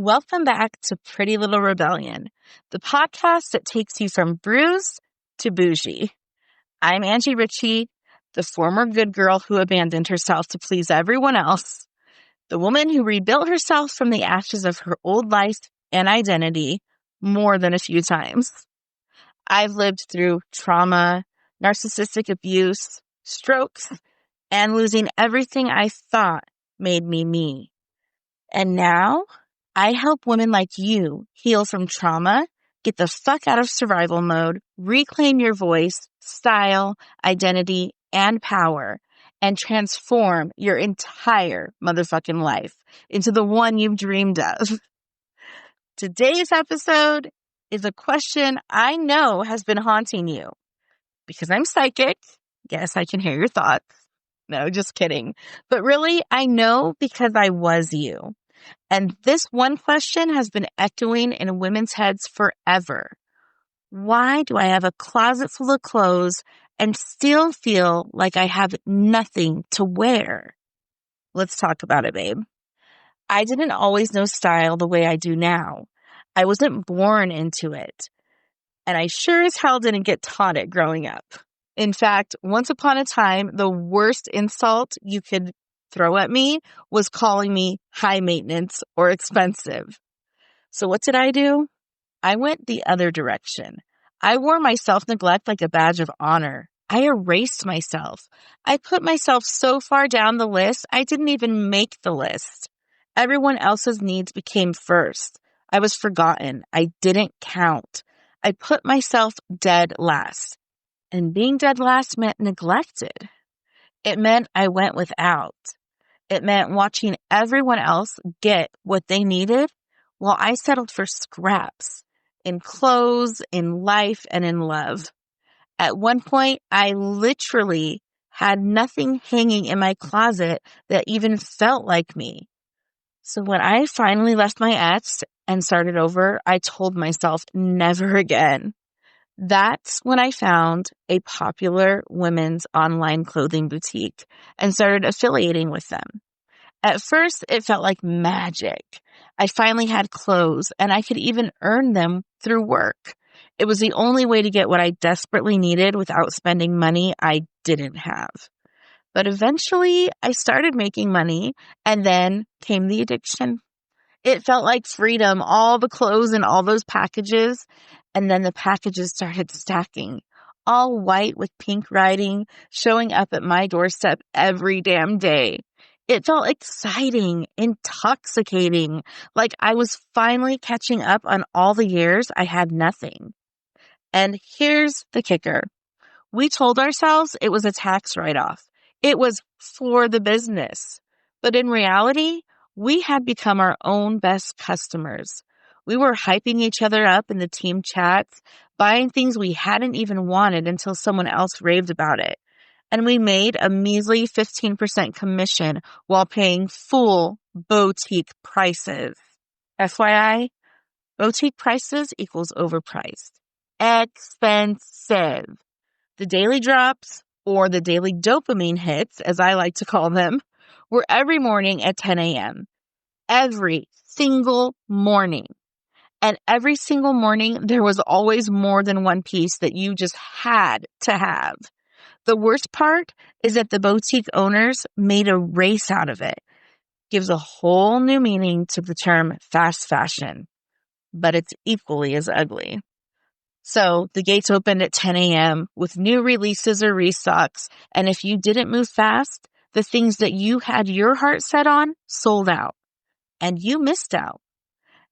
Welcome back to Pretty Little Rebellion, the podcast that takes you from bruised to bougie. I'm Angie Ritchie, the former good girl who abandoned herself to please everyone else, the woman who rebuilt herself from the ashes of her old life and identity more than a few times. I've lived through trauma, narcissistic abuse, strokes, and losing everything I thought made me me. And now I help women like you heal from trauma, get the fuck out of survival mode, reclaim your voice, style, identity, and power, and transform your entire motherfucking life into the one you've dreamed of. Today's episode is a question I know has been haunting you. Because I'm psychic, yes, I can hear your thoughts. No, just kidding. But really, I know because I was you. And this one question has been echoing in women's heads forever. Why do I have a closet full of clothes and still feel like I have nothing to wear? Let's talk about it, babe. I didn't always know style the way I do now. I wasn't born into it. And I sure as hell didn't get taught it growing up. In fact, once upon a time, the worst insult you could throw at me was calling me high maintenance or expensive. So what did I do? I went the other direction. I wore my self-neglect like a badge of honor. I erased myself. I put myself so far down the list, I didn't even make the list. Everyone else's needs became first. I was forgotten. I didn't count. I put myself dead last. And being dead last meant neglected. It meant I went without. It meant watching everyone else get what they needed while I settled for scraps in clothes, in life, and in love. At one point, I literally had nothing hanging in my closet that even felt like me. So when I finally left my ex and started over, I told myself never again. That's when I found a popular women's online clothing boutique and started affiliating with them. At first, it felt like magic. I finally had clothes and I could even earn them through work. It was the only way to get what I desperately needed without spending money I didn't have. But eventually, I started making money and then came the addiction. It felt like freedom, all the clothes and all those packages. And then the packages started stacking, all white with pink writing, showing up at my doorstep every damn day. It felt exciting, intoxicating, like I was finally catching up on all the years I had nothing. And here's the kicker. We told ourselves it was a tax write-off. It was for the business. But in reality, we had become our own best customers. We were hyping each other up in the team chats, buying things we hadn't even wanted until someone else raved about it. And we made a measly 15% commission while paying full boutique prices. FYI, boutique prices equals overpriced. Expensive. The daily drops, or the daily dopamine hits, as I like to call them, were every morning at 10 a.m. Every single morning. And every single morning, there was always more than one piece that you just had to have. The worst part is that the boutique owners made a race out of it. Gives a whole new meaning to the term fast fashion, but it's equally as ugly. So the gates opened at 10 a.m. with new releases or restocks, and if you didn't move fast, the things that you had your heart set on sold out, and you missed out.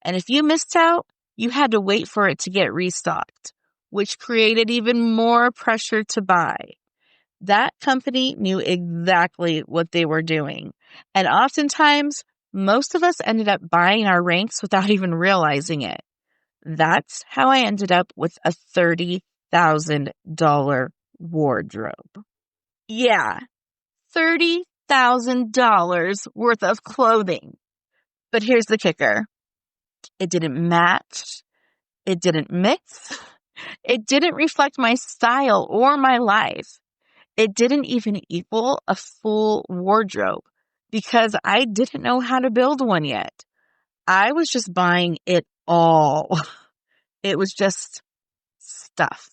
And if you missed out, you had to wait for it to get restocked, which created even more pressure to buy. That company knew exactly what they were doing. And oftentimes, most of us ended up buying our ranks without even realizing it. That's how I ended up with a $30,000 wardrobe. Yeah, $30,000 worth of clothing. But here's the kicker. It didn't match. It didn't mix. It didn't reflect my style or my life. It didn't even equal a full wardrobe because I didn't know how to build one yet. I was just buying it all. It was just stuff.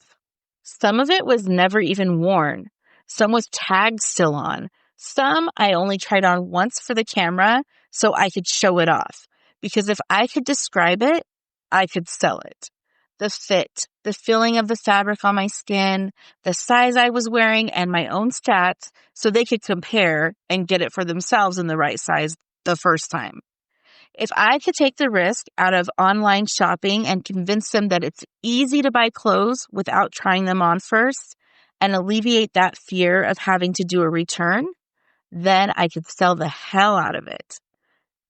Some of it was never even worn. Some was tagged still on. Some I only tried on once for the camera so I could show it off. Because if I could describe it, I could sell it. The fit, the feeling of the fabric on my skin, the size I was wearing, and my own stats so they could compare and get it for themselves in the right size the first time. If I could take the risk out of online shopping and convince them that it's easy to buy clothes without trying them on first and alleviate that fear of having to do a return, then I could sell the hell out of it.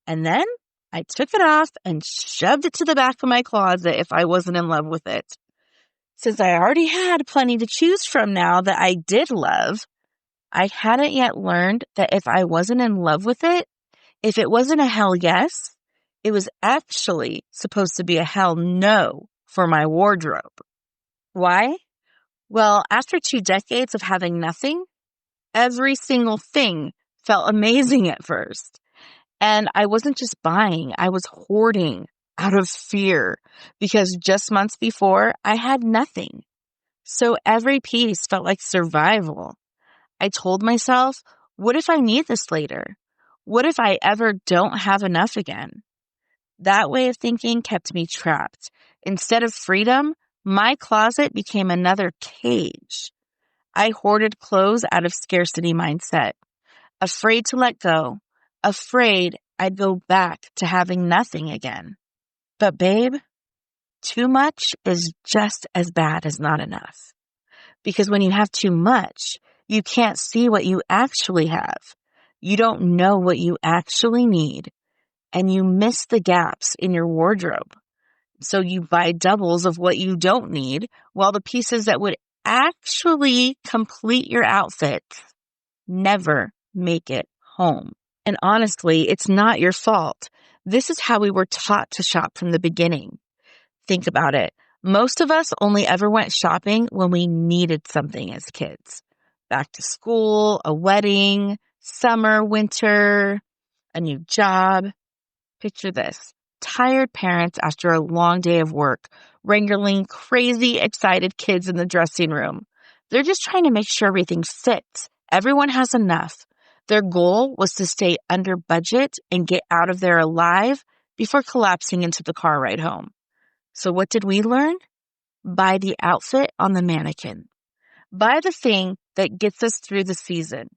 And then I took it off and shoved it to the back of my closet if I wasn't in love with it. Since I already had plenty to choose from now that I did love, I hadn't yet learned that if I wasn't in love with it, if it wasn't a hell yes, it was actually supposed to be a hell no for my wardrobe. Why? Well, after 2 decades of having nothing, every single thing felt amazing at first. And I wasn't just buying, I was hoarding out of fear because just months before I had nothing. So every piece felt like survival. I told myself, what if I need this later? What if I ever don't have enough again? That way of thinking kept me trapped. Instead of freedom, my closet became another cage. I hoarded clothes out of scarcity mindset, afraid to let go, afraid I'd go back to having nothing again. But babe, too much is just as bad as not enough. Because when you have too much, you can't see what you actually have. You don't know what you actually need. And you miss the gaps in your wardrobe. So you buy doubles of what you don't need, while the pieces that would actually complete your outfit never make it home. And honestly, it's not your fault. This is how we were taught to shop from the beginning. Think about it. Most of us only ever went shopping when we needed something as kids. Back to school, a wedding, summer, winter, a new job. Picture this. Tired parents after a long day of work, wrangling crazy, excited kids in the dressing room. They're just trying to make sure everything fits. Everyone has enough. Their goal was to stay under budget and get out of there alive before collapsing into the car ride home. So what did we learn? Buy the outfit on the mannequin. Buy the thing that gets us through the season.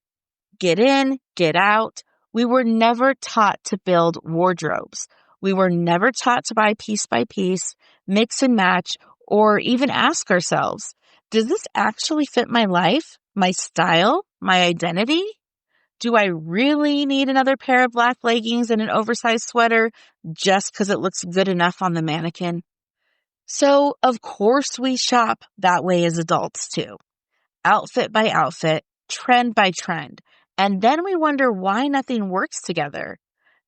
Get in, get out. We were never taught to build wardrobes. We were never taught to buy piece by piece, mix and match, or even ask ourselves, does this actually fit my life, my style, my identity? Do I really need another pair of black leggings and an oversized sweater just because it looks good enough on the mannequin? So, of course, we shop that way as adults too. Outfit by outfit, trend by trend. And then we wonder why nothing works together.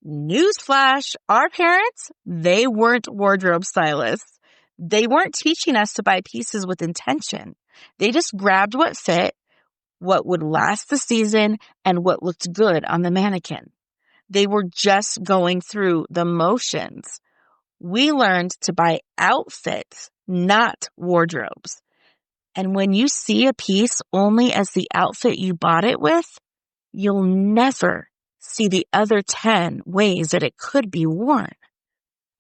Newsflash, our parents, they weren't wardrobe stylists. They weren't teaching us to buy pieces with intention. They just grabbed what fit, what would last the season, and what looked good on the mannequin. They were just going through the motions. We learned to buy outfits, not wardrobes. And when you see a piece only as the outfit you bought it with, you'll never see the other 10 ways that it could be worn.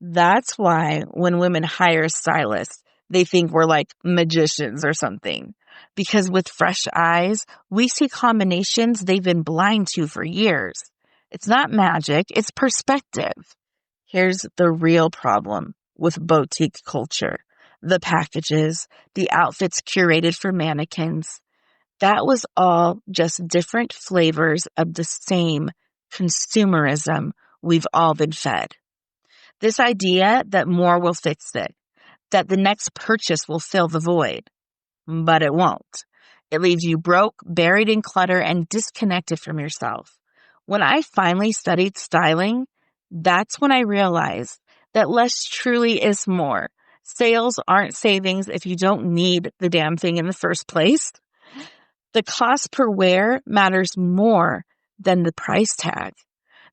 That's why when women hire stylists, they think we're like magicians or something. Because with fresh eyes, we see combinations they've been blind to for years. It's not magic, it's perspective. Here's the real problem with boutique culture. The packages, the outfits curated for mannequins. That was all just different flavors of the same consumerism we've all been fed. This idea that more will fix it, that the next purchase will fill the void. But it won't. It leaves you broke, buried in clutter, and disconnected from yourself. When I finally studied styling, that's when I realized that less truly is more. Sales aren't savings if you don't need the damn thing in the first place. The cost per wear matters more than the price tag.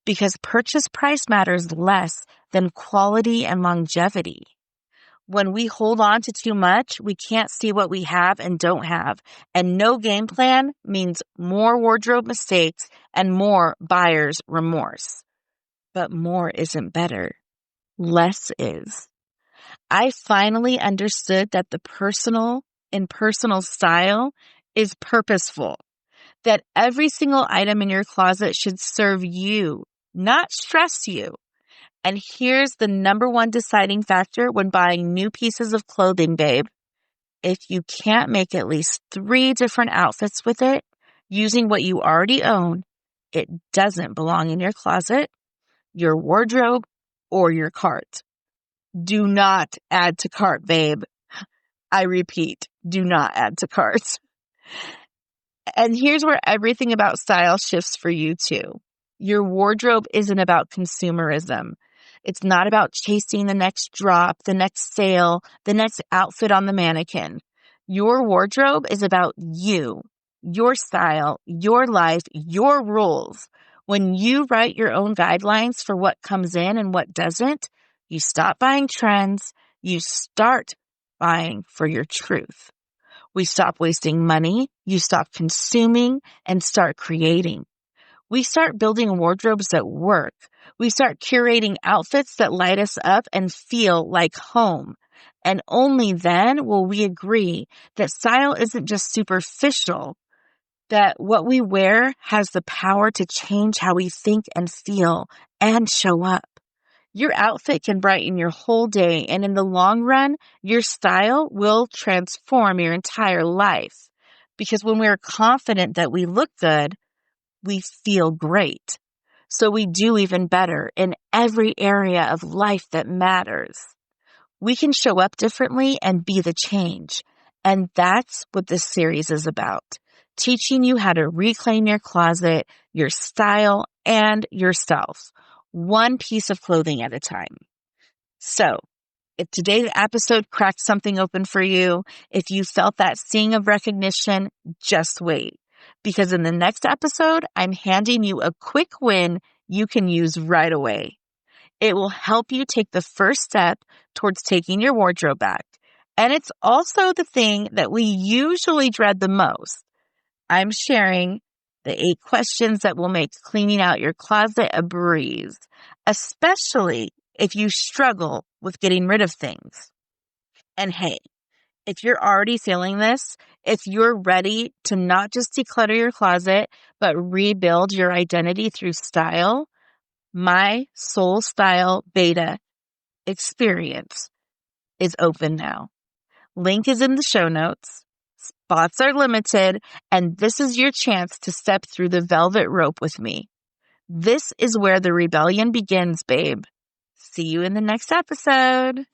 because purchase price matters less than quality and longevity. When we hold on to too much, we can't see what we have and don't have. And no game plan means more wardrobe mistakes and more buyer's remorse. But more isn't better. Less is. I finally understood that the personal style is purposeful. That every single item in your closet should serve you, not stress you. And here's the number one deciding factor when buying new pieces of clothing, babe. If you can't make at least 3 different outfits with it, using what you already own, it doesn't belong in your closet, your wardrobe, or your cart. Do not add to cart, babe. I repeat, do not add to cart. And here's where everything about style shifts for you too. Your wardrobe isn't about consumerism. It's not about chasing the next drop, the next sale, the next outfit on the mannequin. Your wardrobe is about you, your style, your life, your rules. When you write your own guidelines for what comes in and what doesn't, you stop buying trends. You start buying for your truth. We stop wasting money. You stop consuming and start creating. We start building wardrobes that work. We start curating outfits that light us up and feel like home. And only then will we agree that style isn't just superficial, that what we wear has the power to change how we think and feel and show up. Your outfit can brighten your whole day, and in the long run, your style will transform your entire life. Because when we're confident that we look good, we feel great. So we do even better in every area of life that matters. We can show up differently and be the change. And that's what this series is about. Teaching you how to reclaim your closet, your style, and yourself. One piece of clothing at a time. So, if today's episode cracked something open for you, if you felt that sting of recognition, just wait. Because in the next episode, I'm handing you a quick win you can use right away. It will help you take the first step towards taking your wardrobe back. And it's also the thing that we usually dread the most. I'm sharing the 8 questions that will make cleaning out your closet a breeze, especially if you struggle with getting rid of things. And hey, if you're already feeling this, if you're ready to not just declutter your closet, but rebuild your identity through style, my Soul Style Beta experience is open now. Link is in the show notes. Spots are limited, and this is your chance to step through the velvet rope with me. This is where the rebellion begins, babe. See you in the next episode.